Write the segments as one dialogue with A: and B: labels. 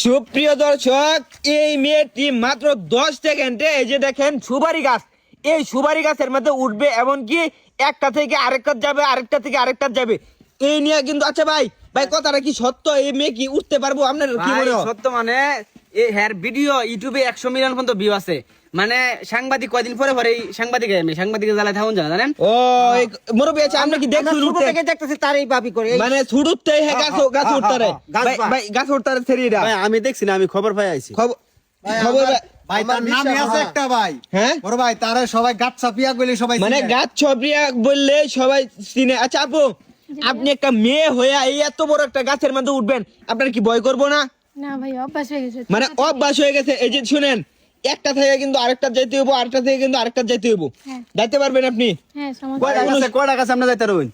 A: সুপ্রিয় দর্শক, এই মেয়েটি মাত্র 10 সেকেন্ডে এই যে দেখেন সুপারি গাছ, এই সুপারি গাছের মধ্যে উঠবে, এমনকি একটা থেকে আরেকটা যাবে, আরেকটা থেকে আরেকটা যাবে, এই নিয়ে কিন্তু। আচ্ছা ভাই, কথাটা কি সত্য? এই মেয়ে কি উঠতে পারবো? আপনার কি মনে হয়?
B: সত্য মানে এই হের ভিডিও ইউটিউবে 100 মিলিয়ন পর্যন্ত ভিউ আছে। মানে সাংবাদিক কয়দিন পরে পরে সাংবাদিকের জ্বালায় থাকুন জানেন।
A: ও মুরব্বি, আচ্ছা আমরা কি দেখছি
C: ছোট থেকে দেখতেছি তারই বাপি করে
A: মানে ছুটুতেই হে গাছ উঠতারে ভাই, গাছ উঠতারে ছেড়িরা
D: ভাই আমি দেখছি না, আমি খবর পাই আইছি।
A: খবর
E: ভাই তার নামই আছে একটা ভাই।
A: হ্যাঁ
E: বড় ভাই তারে সবাই গাছ ছাপিয়া কইলে সবাই
A: মানে
E: চিনে।
A: গাছ ছবিয়া বললে সবাই চিনে। আচ্ছা আপু, আপনি একটা মেয়ে হইয়া এই এত বড় একটা গাছের মধ্যে উঠবেন, আপনার কি ভয় করবো না?
F: না ভাই, অভ্যাস হয়ে গেছে।
A: মানে অভ্যাস হয়ে গেছে। এই যে শুনেন, একটা থেকে কিন্তু আরেকটা যাইতে হইব, আরেকটা থেকে কিন্তু আরেকটা যাইতে হইব।
F: হ্যাঁ।
A: যাইতে পারবেন আপনি?
F: হ্যাঁ, সমস্যা নেই।
D: কয়টা গাছ আমরা যাইতে রইন?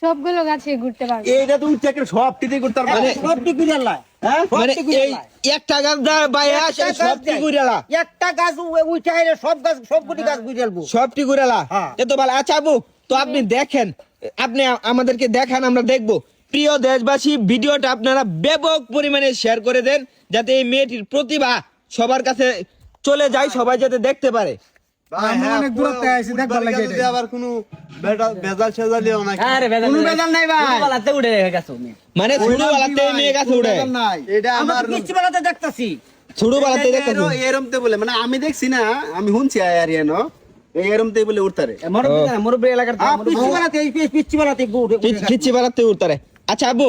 F: সবগুলো গাছে ঘুরতে পারবো।
D: এইটা তুমি চেক সব টিতে করতে পারবে।
A: মানে
C: সব টিকি জ্বালায়
D: হ্যাঁ
A: মানে এই একটা গাছ দা বাইয়া সবটি গুড়ালা,
C: একটা গাছ উঠে আইলে সব গাছ সবগুলি গাছ গুড়ালবো।
A: সবটি গুড়ালা।
C: হ্যাঁ।
A: এ তো ভালো। আচ্ছা আপু, তো আপনি দেখেন, আপনি আমাদেরকে দেখান, আমরা দেখবো। প্রিয় দেশবাসী, ভিডিওটা আপনারা ব্যাপক পরিমাণে শেয়ার করে দেন, যাতে এই মেয়েটির প্রতিভা সবার কাছে চলে যায়, সবাই যাতে দেখতে পারে।
E: আমরা অনেক দূর থেকে আইছি দেখবার লাগে এটা।
D: আবার কোনো ভেজাল সেজালিও না।
B: আরে
C: কোনো বেজাল নাই ভাই।
B: ছোটবেলাতে উঠে গেছো মেয়ে।
A: মানে ছোটবেলাতে মেয়ে গাছে উঠে,
E: নাই
D: এটা
C: আমরা
D: আমার
C: তো কিচ্ছু বেলাতে দেখতাছি।
A: ছোটবেলাতে দেখেন।
D: এরমতে বলে, মানে আমি দেখছি না, আমি শুনছি আয়ারিয়ানো এই এরমতে বলে উঠতারে।
B: মুরব্বী এলাকার
C: পিচ্ছি বেলাতে পিচ্ছি বেলাতে উঠে
A: পিচ্ছি বেলাতে উঠতারে। আচ্ছা আবু,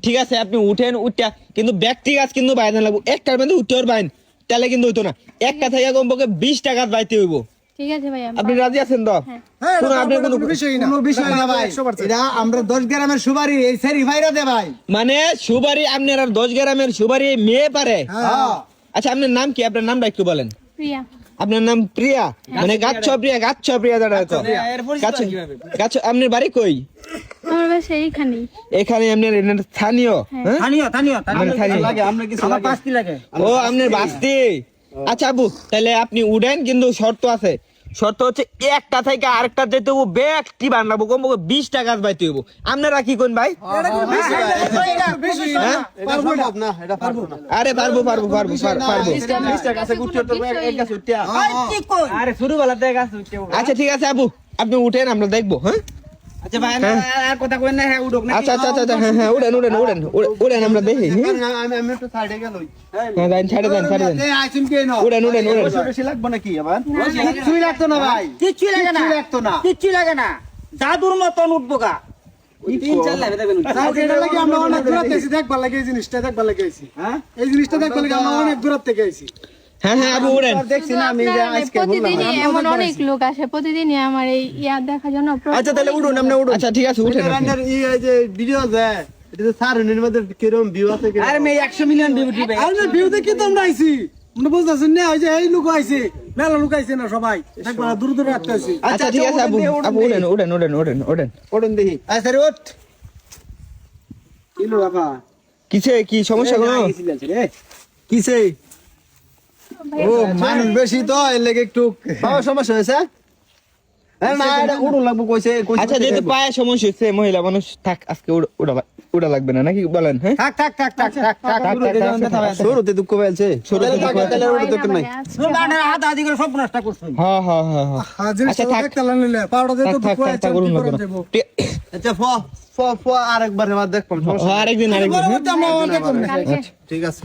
A: ঠিক আছে, আপনি উঠেন, উঠটা কিন্তু ব্যক্তি গাছ কিন্তু বাইরে লাগবো। একটার মধ্যে উঠতে পারবেন, তাহলে কিন্তু হইতো না। একটা থেকে কমপক্ষে 20টা গাছ বাইতে হইব।
F: ঠিক আছে ভাই,
A: আপনি রাজি আছেন তো?
E: হ্যাঁ,
A: কোনো আপনি কোনো
E: কোনো বিষয় না ভাই। এটা আমরা 10 গ্রামের সুপারি এই সেরি ভাইরা দে ভাই।
A: মানে সুবারি, আপনার আর 10 গ্রামের সুবারি মেয়ে পারে?
E: হ্যাঁ।
A: আচ্ছা আপনার নাম কি? আপনার নামটা একটু বলেন।
F: প্রিয়া।
A: আপনার নাম প্রিয়া? মানে গাছ প্রিয়া, গাছ প্রিয়া দাঁড়া তো গাছ। গাছ আপনার বাড়ি কই?
F: আমার বাসা এইখানেই।
A: এখানে আপনার স্থানীয়? হ্যাঁ?
C: থানিও
A: মানে স্থানীয়।
D: লাগে আমরা কিছু
C: আমার
D: লাগে।
C: পাঁচটি লাগে।
A: ও আপনার বাস্তি। আচ্ছা আবু, তাহলে আপনি উঠেন, কিন্তু শর্ত আছে। শর্ত হচ্ছে একটা থেকে আরেকটা যেতে হবো, ব্যক্তি বানাবো, কমপক্ষে 20টা গাছ বাইতে হবো। আপনারা কি কোন ভাই?
E: এটা
A: হ্যাঁ?
D: এটা সম্ভব না, এটা পারবো না।
A: আরে পারবো।
D: 20টা গাছে উঠতে হবে, এক গাছ উঠতে।
C: কি কই?
B: আরে ছোটবেলাতে গাছ উঠতে।
A: আচ্ছা ঠিক আছে আপু, আপনি উঠেন, আমরা দেখবো। হ্যাঁ
B: আচ্ছা ভাই, আর কথা কইন না, হ্যাঁ উঠুক না।
A: আচ্ছা, হ্যাঁ উড়েন আমরা দেখি।
D: আমি একটু সাইডে গেলই।
A: হ্যাঁ দেন, ছেড়ে দেন।
E: এই আইছেন কে না?
A: উড়েন।
D: বেশি লাগবে নাকি আবার?
E: কিছুই লাগতো না ভাই।
C: কিচ্ছু লাগে না।
E: কিচ্ছু লাগতো না।
C: কিচ্ছু লাগে না। জাদুর মতন উঠবো গা।
B: 3-4 লাগে দেখবেন।
E: তাও এটা লাগি আমরা অনেক দূর থেকে আইছি দেখবার লাগে, এই জিনিসটা দেখবার লাগে আইছি। হ্যাঁ, এই জিনিসটা দেখবার লাগে আমরা অনেক দূর থেকে আইছি।
A: হ্যাঁ আপু উড়েন।
D: দেখছি না আমি, যে আজকে বললাম।
F: প্রতিদিনই এমন অনেক লোক আসে, প্রতিদিনই আমার এই ইয়া দেখার জন্য।
D: আচ্ছা তাহলে উঠুন, আপনি উঠুন।
A: আচ্ছা ঠিক আছে, উঠেন আপনি।
D: রান্নার এই যে ভিডিও যায়, এটা তো সারনের মধ্যে কিরকম ভিউ আছে কি?
B: আরে মেয়ে 100 মিলিয়ন ভিউ দিবে।
E: আরে ভিউ দেখি তো আমরা আইছি। আমরা বুঝতাছেন না, ওই যে এই লোক আইছে, মেলা লোক আইছে না সবাই। দেখবার দূর দূর রাখতে আইছি।
A: আচ্ছা ঠিক আছে আপু, উড়েন।
D: উঠুন দেখি।
E: আচ্ছা রে ওঠ।
D: কিলো বাবা
A: কিছে কি সমস্যা কোনো?
D: কিসে?
E: ও মানুষ বেশি তো এর লাগে একটু
D: বাবা সমস্যা হয়েছে? না এটা উড়ুন লাগবো কইছে।
A: আচ্ছা যেহেতু পায়ে সমস্যা হচ্ছে, মহিলা মানুষ থাক, আজকে উড়া লাগবে না নাকি বলেন? হ্যাঁ
D: শুরুতে দুঃখ পেয়েছে। শুরুতে দুঃখ তাহলে ওটা দরকার নাই।
C: সুলতানের হাত আদি করে সব নষ্ট করছেন।
A: হ্যাঁ
E: জিনিসটা
A: আচ্ছা, থাক।
E: দেখতে লাগলে পাউডার দিয়ে তো দুঃখ আছে
A: করুন
E: কি
A: না
E: করা
A: কোনো।
E: যাবো।
D: আচ্ছা আরেকবার এবার দেখলাম।
A: আরেকদিন
E: পরবর্তী আমরা অনেক করব।
F: কালকে
D: ঠিক আছে।